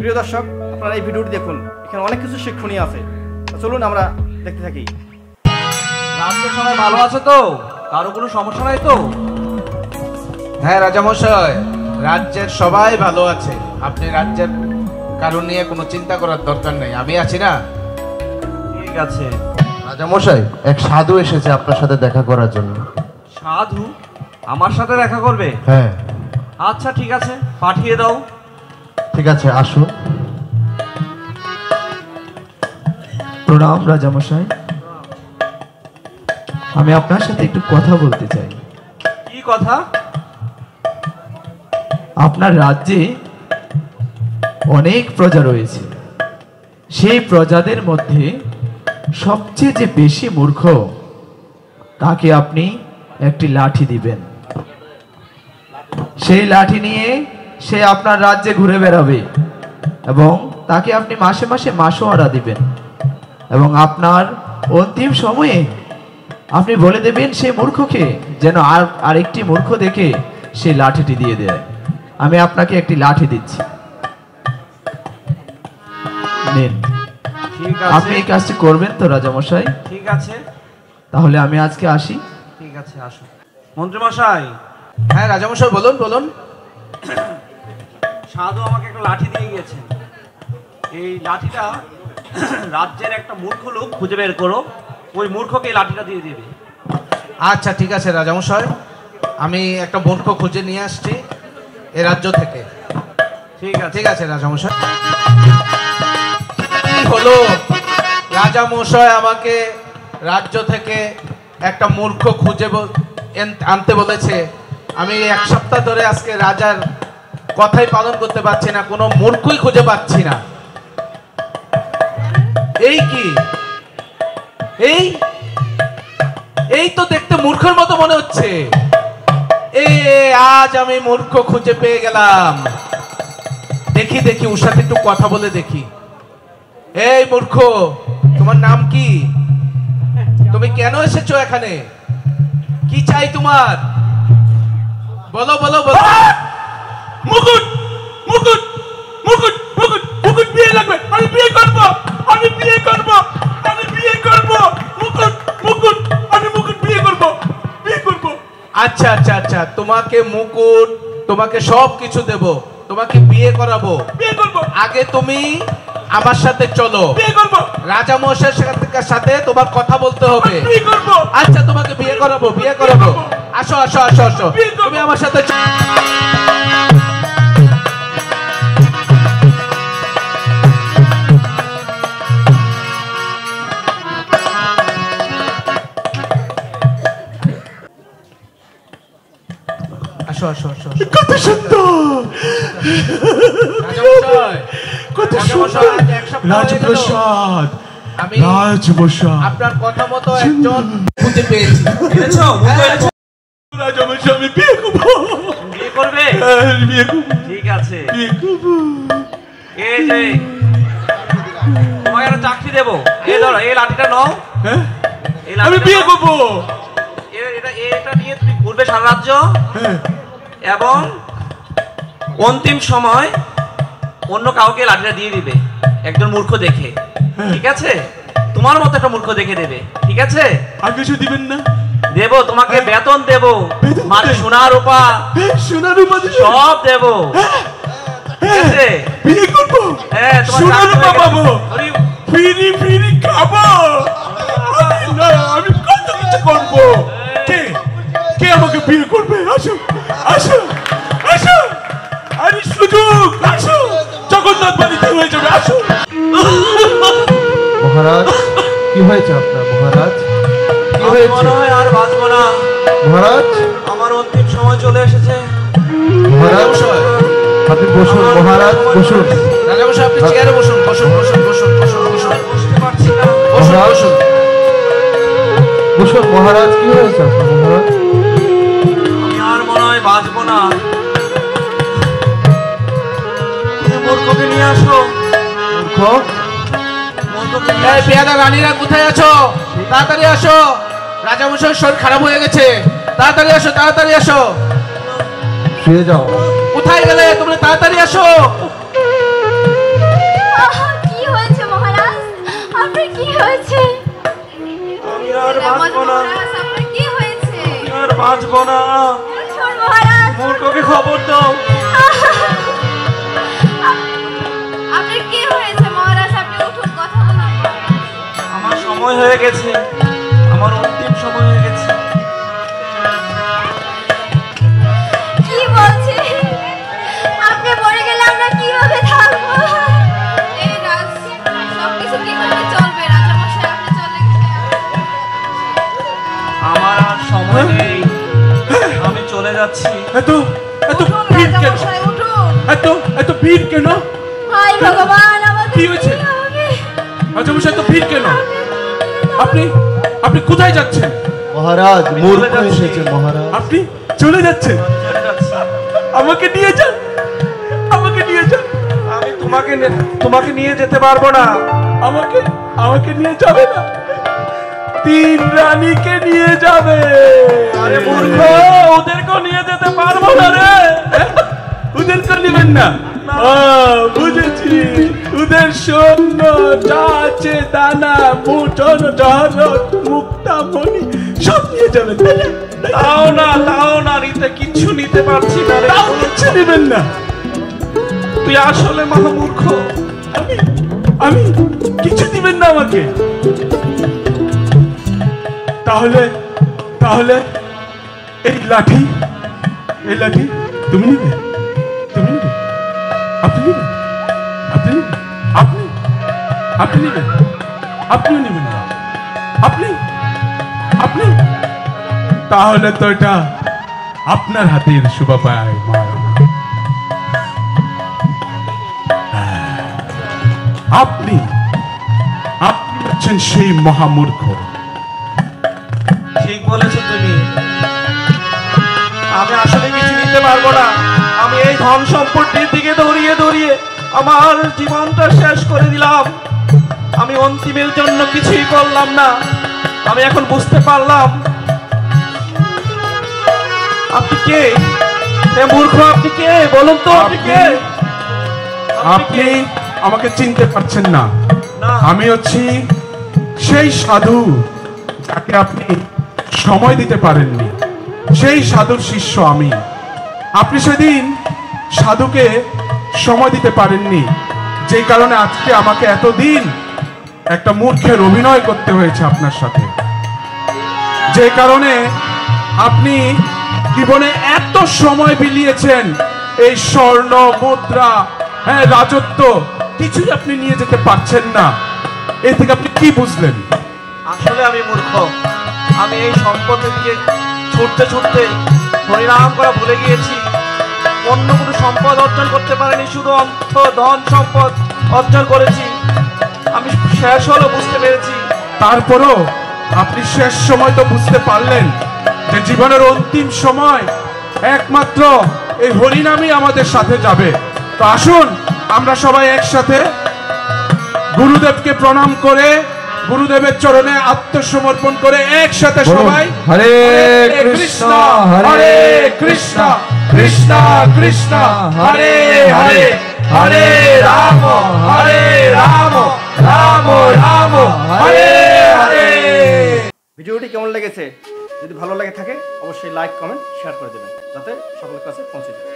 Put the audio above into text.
প্রিয় দর্শক, আপনারা এই ভিডিওটি দেখুন, এখানে অনেক কিছু শিক্ষণীয় আছে। চলুন আমরা দেখতে থাকি। রাজ্যের সবাই ভালো আছে তো? কারো কোনো সমস্যা নাই তো? হ্যাঁ রাজামশাই, রাজ্যের সবাই ভালো আছে। আপনি রাজ্যের কারণ নিয়ে কোনো চিন্তা করার দরকার নেই, আমি আছি না। ঠিক আছে। রাজামশাই, এক সাধু এসেছে আপনার সাথে দেখা করার জন্য। সাধু আমার সাথে দেখা করবে? হ্যাঁ। আচ্ছা ঠিক আছে, পাঠিয়ে দাও। ঠিক আছে, আসুন। প্রণাম রাজামশাই, আমি আপনার সাথে একটু কথা বলতে চাই। কি কথা? আপনার রাজ্যে অনেক প্রজা রয়েছে, সেই প্রজাদের মধ্যে সবচেয়ে যে বেশি মূর্খ, তাকে আপনি একটি লাঠি দিবেন। সেই লাঠি নিয়ে সে আপনার রাজ্যে ঘুরে বেড়াবে এবং তাকে আপনি মাসে মাসে মাসোয়ারা দিবেন এবং আপনার অন্তিম সময়ে আপনি বলে দেবেন সেই মূর্খকে যেন আরেকটি মূর্খ দেখে সেই লাঠিটি দিয়ে দেয়। আমি আপনাকে একটি লাঠি দিচ্ছি, নিন। ঠিক আছে। আপনি এই কাজটি করবেন তো রাজামশাই? ঠিক আছে, তাহলে আমি আজকে আসি। ঠিক আছে, আসো। মন্ত্রীমশাই। হ্যাঁ রাজামশাই, বলুন বলুন। সাধু আমাকে একটা লাঠি দিয়ে গিয়েছেন। এই লাঠিটা রাজ্যের একটা মূর্খ লোক খুঁজে বের করো, ওই মূর্খকে এই লাঠিটা দিয়ে দেবে। আচ্ছা ঠিক আছে রাজামশাই, আমি একটা মূর্খ খুঁজে নিয়ে আসছি এ রাজ্য থেকে। ঠিক আছে। ঠিক আছে রাজামশাই। কি হলো, রাজামশাই আমাকে রাজ্য থেকে একটা মূর্খ খুঁজে আনতে বলেছে। আমি এক সপ্তাহ ধরে আজকে রাজার কথাই পালন করতে পারছি না, কোনো মূর্খই খুঁজে পাচ্ছি না। এই কি, এই তো দেখতে মূর্খের মতো মনে হচ্ছে। আজ আমি মূর্খ খুঁজে পেয়ে গেলাম। দেখি দেখি ওর সাথে একটু কথা বলে দেখি। এই মূর্খ, তোমার নাম কি? তুমি কেন এসেছো এখানে? কি চাই তোমার? বলো বলো বলো। মুকুট মুকুট মুকুট মুকুট মুকুট বিয়ে লাগবে, আমি বিয়ে করব, আমি বিয়ে করব, আমি বিয়ে করব। মুকুট মুকুট, আমি মুকুট বিয়ে করব, বিয়ে করব। আচ্ছা আচ্ছা আচ্ছা, তোমাকে মুকুট, তোমাকে সব কিছু দেব, তোমাকে বিয়ে করাবো, বিয়ে করব। আগে তুমি আমার সাথে চলো, বিয়ে করব। রাজা মশাইয়ের সাথে তোমার কথা বলতে হবে, বিয়ে করব। আচ্ছা তোমাকে বিয়ে করাবো, বিয়ে করাবো। আসো আসো আসো আসো, তুমি আমার সাথে আসো আসো আসো। কত সুন্দর, কত সুন্দর রাজপ্রাসাদ, রাজপ্রাসাদ। আপনার কথা মতো একজন খুঁজে পেয়েছি। এনেছো? এনেছো? রাজামশাই, আমি বিয়ে করবো। বিয়ে করবে? বিয়ে করবো। ঠিক আছে, বিয়ে করবো। এই যে তোমাকে একটা চাকরি দেবো, এই ধরো, এই লাঠিটা নাও। হ্যাঁ, এই আমি লাঠিটা বিয়ে নাও। করবো। এটা নিয়ে তুমি ঘুরবে সারা রাজ্য হ্যাঁ, এবং অন্তিম সময় অন্য কাউকে লাঠিটা দিয়ে দিবে, একজন মূর্খ দেখে। ঠিক আছে? তোমার মতো একটা মূর্খ দেখে দেবে। ঠিক আছে? আর কিছু দিবেন না? দেবো, তোমাকে বেতন দেবো, মানে সোনা রূপা, সোনা রূপা সব দেবো। ঠিক আছে? বিয়ে করবো, হ্যাঁ, তোমার সোনা চাকরি রূপা হয়ে গেছে। পাবো, আরে, ফিরি ফিরি খাবো। না, আমি কত কিছু করবো। কে কে আমাকে বিয়ে করবে? আসো আসো আসো, আরে সুযোগ, আসো, জগন্নাথ বাড়িতে হয়ে যাবে, আসো। মহারাজ, কি হয়েছে আপনার? মহারাজ, কি আমি হয়েছে? মনে হয় আর বাঁচবো না। মহারাজ, আমার অন্তিম সময় চলে এসেছে। মহারাজ, আপনি বসুন। মহারাজ বসুন। রাজামশাই আপনি চেয়ারে বসুন, বসুন বসুন বসুন বসুন বসুন বুঝতে পারছি না। বসুন মহারাজ, বসুন। বসুন। মহারাজ, কি হয়েছে আপনার? মহারাজ, আমি আর মনে হয় বাঁচবো না। তুমি মূর্খকে নিয়ে আসো। মূর্খ, মূর্খকে নিয়ে এই আসো। পেয়াদা রানীরা কোথায় আছো? তাড়াতাড়ি আসো, রাজামশাইয়ের শরীর খারাপ হয়ে গেছে। তাড়াতাড়ি আসো, তাড়াতাড়ি আসো। শুয়ে যাও। কোথায় গেলে তোমরা? তাড়াতাড়ি আসো। বাঁচবো না। উঠুন মহারাজ। মূর্খকে খবর দাও। আপনার কি হয়েছে মহারাজ? আপনি উঠুন, কথা বলুন। আমার সময় হয়ে গেছে, আমার অন্তিম সময় হয়ে গেছে। কি বলছে? আপনি মরে গেলে আমরা কিভাবে থাকবো? এই রাজ সবকিছু কিভাবে চলবে? রাজামশাই আপনি চলে গেলে আমার আর সময় নেই, আমি চলে যাচ্ছি। এত এত উঠুন ভিড় কেন? রাজামশাই, উঠুন। এত ভিড় কেন? হায় ভগবান, আমাদের কি হয়েছে? কি হবে? রাজামশাই এত ভিড় কেন? আপনি আপনি কোথায় যাচ্ছেন? মহারাজ মূর্খ যাচ্ছি। এসেছে মহারাজ। আপনি চলে যাচ্ছেন? চলে যাচ্ছি। আমাকে নিয়ে যান, আমাকে নিয়ে যান। আমি তোমাকে নিয়ে যেতে পারবো না। আমাকে আমাকে নিয়ে যাবে না, তিন রানীকে নিয়ে যাবে। আরে মূর্খ, ওদেরকেও নিয়ে যেতে পারবো না রে। ওদেরকে নেবেন না? বুঝেছি, ওদের সৈন্য যা আছে দানা মুঠন ধন মুক্তামণি সব নিয়ে যাবেন। তাও না নিতে, কিচ্ছু নিতে পারছি না রে। তাও কিচ্ছু নেবেন না? তুই আসলে মহামূর্খ। আমি কিছু দিবেন না আমাকে? তাহলে তাহলে এই লাঠি তুমি নিবে? তুমি নিবে? আপনি নিবেন? আপনি নিবেন? আপনি নিবেন? আপনিও নিবেন না? আপনি তাহলে তো এটা আপনার হাতের শোভা পায় মহারাজ। আপনি হচ্ছেন সেই মহামূর্খ। ঠিক বলেছো তুমি, আমি আসলে কিছু নিতে পারবো না। আমি এই ধন সম্পত্তির দিকে দৌড়িয়ে আমার জীবনটা শেষ করে দিলাম। আমি অন্তিমের জন্য কিছুই করলাম না। আমি এখন বুঝতে পারলাম আপনি কে। এ মূর্খ, আপনি কে বলুন তো? আপনি কে? আপনি আমাকে চিনতে পারছেন না? না। আমি হচ্ছি সেই সাধু যাকে আপনি সময় দিতে পারেননি, সেই সাধুর শিষ্য আমি। আপনি সেদিন সাধুকে সময় দিতে পারেননি, যে কারণে আজকে আমাকে এতদিন একটা মূর্খের অভিনয় করতে হয়েছে আপনার সাথে। যে কারণে আপনি জীবনে এত সময় বিলিয়েছেন, এই স্বর্ণ মুদ্রা, হ্যাঁ রাজত্ব, কিছুই আপনি নিয়ে যেতে পারছেন না। এ থেকে আপনি কি বুঝলেন? আসলে আমি মূর্খ। আমি এই সম্পদের দিকে ছুটতে হরিনাম করা ভুলে গিয়েছি। অন্য কোনো সম্পদ অর্জন করতে পারিনি, শুধু অর্থ ধন সম্পদ অর্জন করেছি। আমি শেষ হলো বুঝতে পেরেছি। তারপরও আপনি শেষ সময় তো বুঝতে পারলেন যে জীবনের অন্তিম সময় একমাত্র এই হরিনামই আমাদের সাথে যাবে। তো আসুন আমরা সবাই একসাথে গুরুদেবকে প্রণাম করে, গুরুদেবের চরণে আত্মসমর্পণ করে একসাথে সবাই হরে কৃষ্ণ হরে কৃষ্ণ কৃষ্ণ কৃষ্ণ হরে হরে হরে রাম রাম রাম হরে হরে। ভিডিওটি কেমন লেগেছে? যদি ভালো লাগে থাকে অবশ্যই লাইক কমেন্ট শেয়ার করে দেবেন, যাতে সকলের কাছে পৌঁছে যায়।